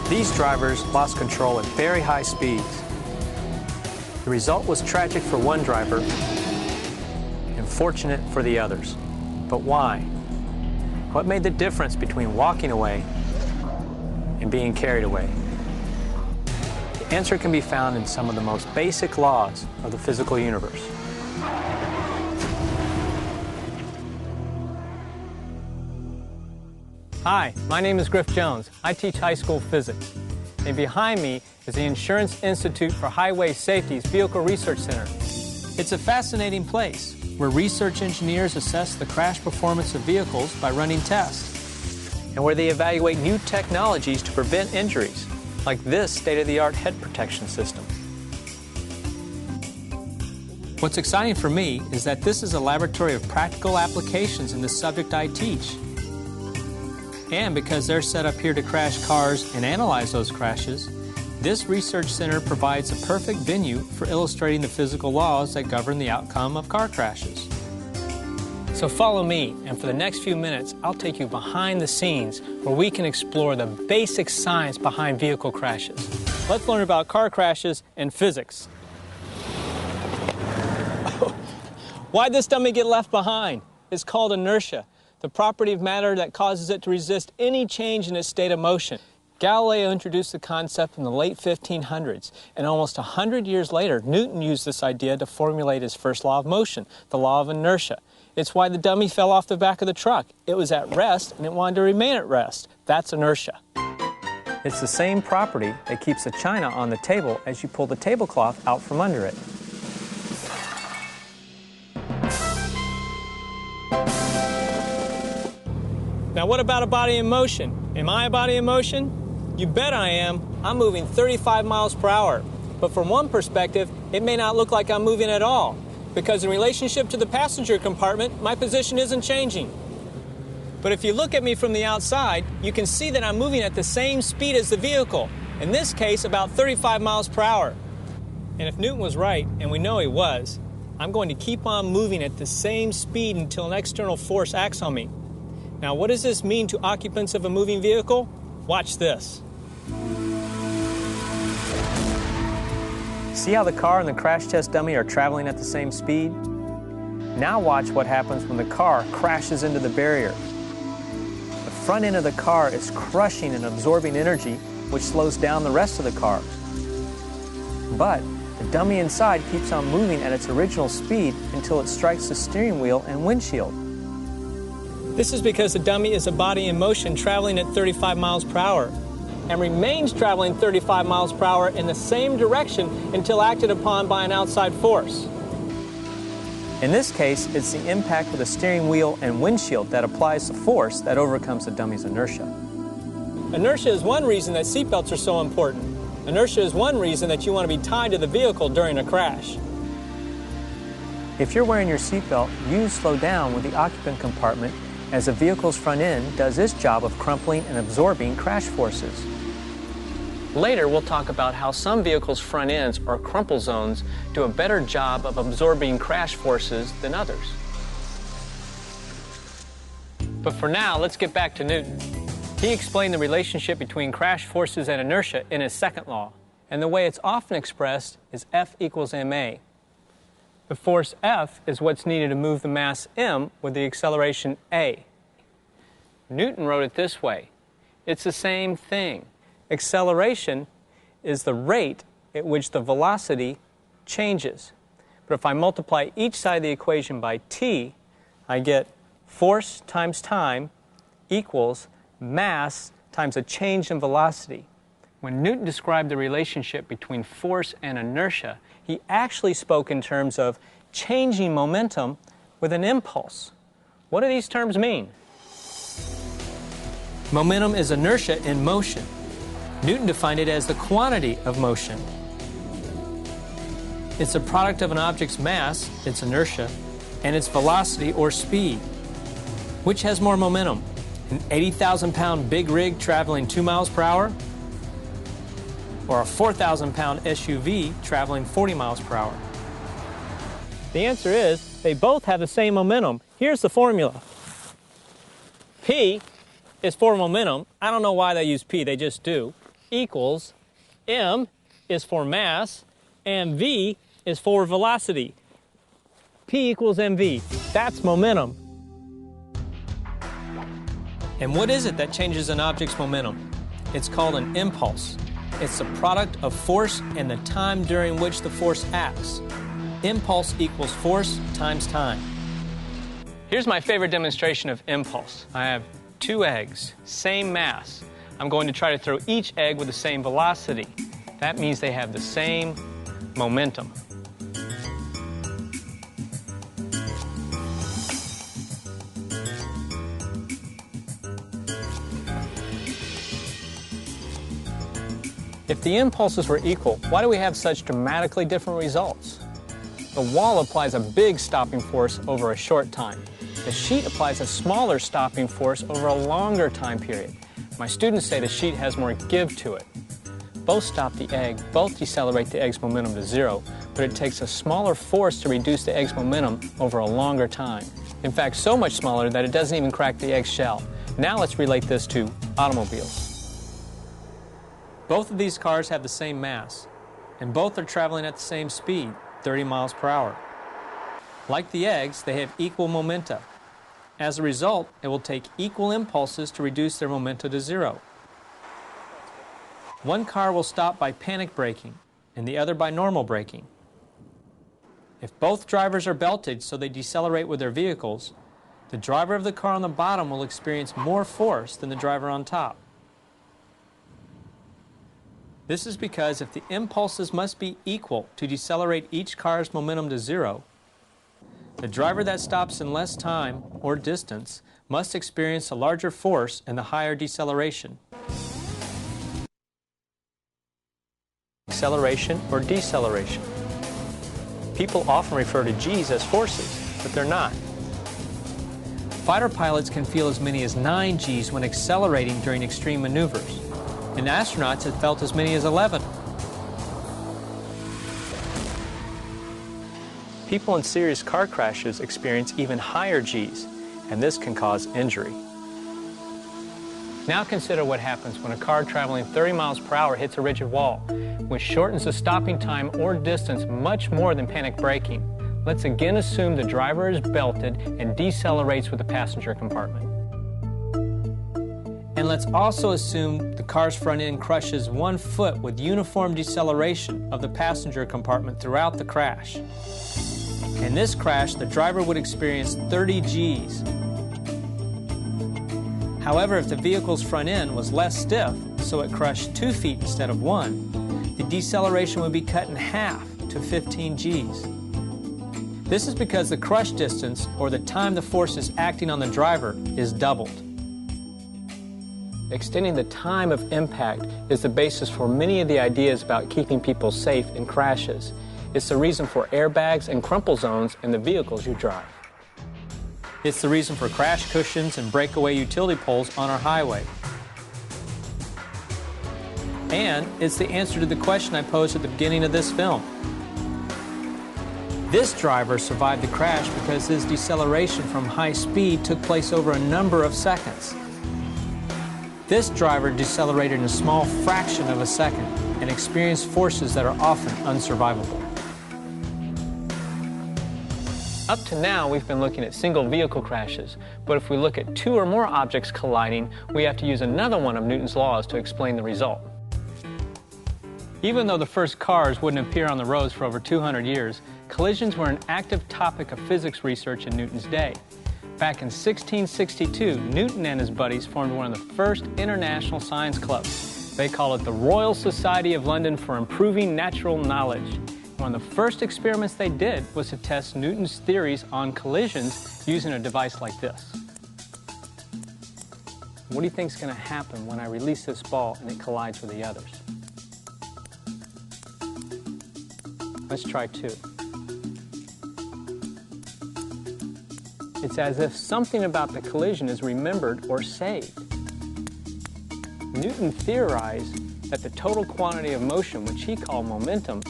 These drivers lost control at very high speeds. The result was tragic for one driver and fortunate for the others. But why? What made the difference between walking away and being carried away? The answer can be found in some of the most basic laws of the physical universe. Hi, my name is Griff Jones. I teach high school physics. And behind me is the Insurance Institute for Highway Safety's Vehicle Research Center. It's a fascinating place where research engineers assess the crash performance of vehicles by running tests, and where they evaluate new technologies to prevent injuries, like this state-of-the-art head protection system. What's exciting for me is that this is a laboratory of practical applications in the subject I teach. And because they're set up here to crash cars and analyze those crashes, this research center provides a perfect venue for illustrating the physical laws that govern the outcome of car crashes. So follow me, and for the next few minutes, I'll take you behind the scenes where we can explore the basic science behind vehicle crashes. Let's learn about car crashes and physics. Why'd this dummy get left behind? It's called inertia, the property of matter that causes it to resist any change in its state of motion. Galileo introduced the concept in the late 1500s, and almost 100 years later, Newton used this idea to formulate his first law of motion, the law of inertia. It's why the dummy fell off the back of the truck. It was at rest, and it wanted to remain at rest. That's inertia. It's the same property that keeps the china on the table as you pull the tablecloth out from under it. Now, what about a body in motion? Am I a body in motion? You bet I am. I'm moving 35 miles per hour. But from one perspective, it may not look like I'm moving at all, because in relationship to the passenger compartment, my position isn't changing. But if you look at me from the outside, you can see that I'm moving at the same speed as the vehicle, in this case, about 35 miles per hour. And if Newton was right, and we know he was, I'm going to keep on moving at the same speed until an external force acts on me. Now, what does this mean to occupants of a moving vehicle? Watch this. See how the car and the crash test dummy are traveling at the same speed? Now watch what happens when the car crashes into the barrier. The front end of the car is crushing and absorbing energy, which slows down the rest of the car. But the dummy inside keeps on moving at its original speed until it strikes the steering wheel and windshield. This is because the dummy is a body in motion traveling at 35 miles per hour and remains traveling 35 miles per hour in the same direction until acted upon by an outside force. In this case, it's the impact of the steering wheel and windshield that applies the force that overcomes the dummy's inertia. Inertia is one reason that seatbelts are so important. Inertia is one reason that you want to be tied to the vehicle during a crash. If you're wearing your seatbelt, you slow down with the occupant compartment as the vehicle's front end does its job of crumpling and absorbing crash forces. Later, we'll talk about how some vehicles' front ends, or crumple zones, do a better job of absorbing crash forces than others. But for now, let's get back to Newton. He explained the relationship between crash forces and inertia in his second law, and the way it's often expressed is F equals ma. The force F is what's needed to move the mass m with the acceleration a. Newton wrote it this way. It's the same thing. Acceleration is the rate at which the velocity changes. But if I multiply each side of the equation by t, I get force times time equals mass times a change in velocity. When Newton described the relationship between force and inertia, he actually spoke in terms of changing momentum with an impulse. What do these terms mean? Momentum is inertia in motion. Newton defined it as the quantity of motion. It's a product of an object's mass, its inertia, and its velocity or speed. Which has more momentum? An 80,000-pound big rig traveling 2 miles per hour? Or a 4,000-pound SUV traveling 40 miles per hour? The answer is they both have the same momentum. Here's the formula. P is for momentum. I don't know why they use P, they just do. equals m is for mass and v is for velocity. P equals mv. That's momentum. And what is it that changes an object's momentum? It's called an impulse. It's the product of force and the time during which the force acts. Impulse equals force times time. Here's my favorite demonstration of impulse. I have 2 eggs, same mass. I'm going to try to throw each egg with the same velocity. That means they have the same momentum. If the impulses were equal, why do we have such dramatically different results? The wall applies a big stopping force over a short time. The sheet applies a smaller stopping force over a longer time period. My students say the sheet has more give to it. Both stop the egg, both decelerate the egg's momentum to 0, but it takes a smaller force to reduce the egg's momentum over a longer time. In fact, so much smaller that it doesn't even crack the egg shell. Now let's relate this to automobiles. Both of these cars have the same mass, and both are traveling at the same speed, 30 miles per hour. Like the eggs, they have equal momenta. As a result, it will take equal impulses to reduce their momenta to 0. One car will stop by panic braking, and the other by normal braking. If both drivers are belted so they decelerate with their vehicles, the driver of the car on the bottom will experience more force than the driver on top. This is because if the impulses must be equal to decelerate each car's momentum to 0, the driver that stops in less time or distance must experience a larger force and the higher deceleration. Acceleration or deceleration. People often refer to G's as forces, but they're not. Fighter pilots can feel as many as 9 G's when accelerating during extreme maneuvers, and astronauts have felt as many as 11. People in serious car crashes experience even higher G's, and this can cause injury. Now consider what happens when a car traveling 30 miles per hour hits a rigid wall, which shortens the stopping time or distance much more than panic braking. Let's again assume the driver is belted and decelerates with the passenger compartment. And let's also assume the car's front end crushes 1 foot with uniform deceleration of the passenger compartment throughout the crash. In this crash, the driver would experience 30 G's. However, if the vehicle's front end was less stiff, so it crushed 2 feet instead of 1, the deceleration would be cut in half to 15 G's. This is because the crush distance, or the time the force is acting on the driver, is doubled. Extending the time of impact is the basis for many of the ideas about keeping people safe in crashes. It's the reason for airbags and crumple zones in the vehicles you drive. It's the reason for crash cushions and breakaway utility poles on our highway. And it's the answer to the question I posed at the beginning of this film. This driver survived the crash because his deceleration from high speed took place over a number of seconds. This driver decelerated in a small fraction of a second and experienced forces that are often unsurvivable. Up to now, we've been looking at single vehicle crashes, but if we look at 2 or more objects colliding, we have to use another one of Newton's laws to explain the result. Even though the first cars wouldn't appear on the roads for over 200 years, collisions were an active topic of physics research in Newton's day. Back in 1662, Newton and his buddies formed one of the first international science clubs. They call it the Royal Society of London for Improving Natural Knowledge. One of the first experiments they did was to test Newton's theories on collisions using a device like this. What do you think is going to happen when I release this ball and it collides with the others? Let's try 2. It's as if something about the collision is remembered or saved. Newton theorized that the total quantity of motion, which he called momentum,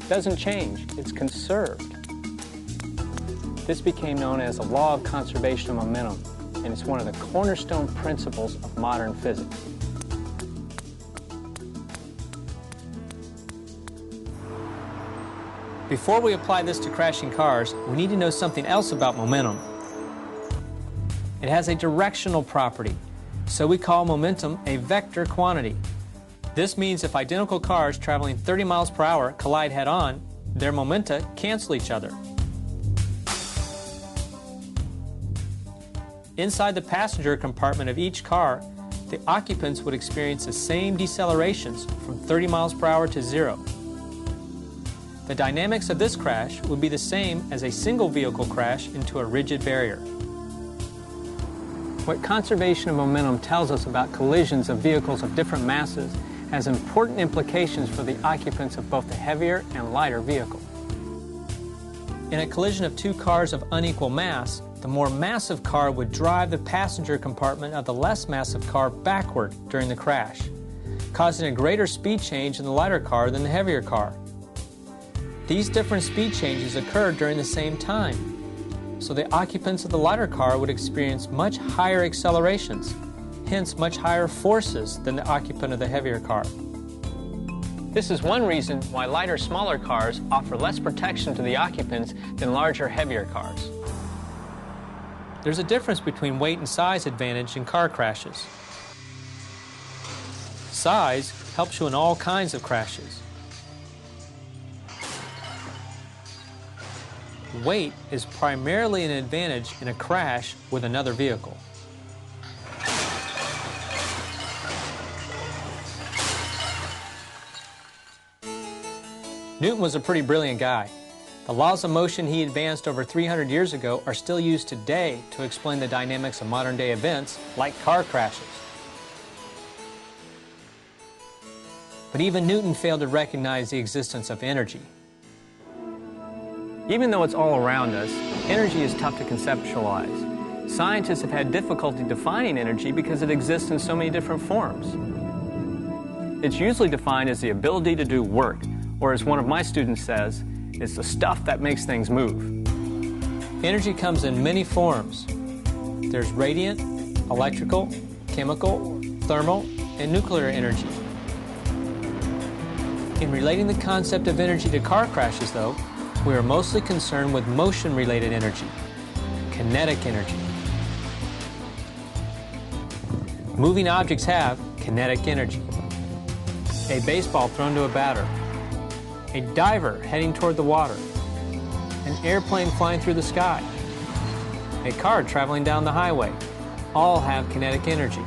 doesn't change, it's conserved. This became known as the law of conservation of momentum, and it's one of the cornerstone principles of modern physics. Before we apply this to crashing cars, we need to know something else about momentum. It has a directional property, so we call momentum a vector quantity. This means if identical cars traveling 30 miles per hour collide head-on, their momenta cancel each other. Inside the passenger compartment of each car, the occupants would experience the same decelerations from 30 miles per hour to 0. The dynamics of this crash would be the same as a single vehicle crash into a rigid barrier. What conservation of momentum tells us about collisions of vehicles of different masses has important implications for the occupants of both the heavier and lighter vehicle. In a collision of two cars of unequal mass, the more massive car would drive the passenger compartment of the less massive car backward during the crash, causing a greater speed change in the lighter car than the heavier car. These different speed changes occurred during the same time, so the occupants of the lighter car would experience much higher accelerations, hence much higher forces than the occupant of the heavier car. This is one reason why lighter, smaller cars offer less protection to the occupants than larger, heavier cars. There's a difference between weight and size advantage in car crashes. Size helps you in all kinds of crashes. Weight is primarily an advantage in a crash with another vehicle. Newton was a pretty brilliant guy. The laws of motion he advanced over 300 years ago are still used today to explain the dynamics of modern-day events like car crashes. But even Newton failed to recognize the existence of energy. Even though it's all around us, energy is tough to conceptualize. Scientists have had difficulty defining energy because it exists in so many different forms. It's usually defined as the ability to do work, or as one of my students says, it's the stuff that makes things move. Energy comes in many forms. There's radiant, electrical, chemical, thermal, and nuclear energy. In relating the concept of energy to car crashes, though, we are mostly concerned with motion-related energy, kinetic energy. Moving objects have kinetic energy. A baseball thrown to a batter, a diver heading toward the water, an airplane flying through the sky, a car traveling down the highway, all have kinetic energy.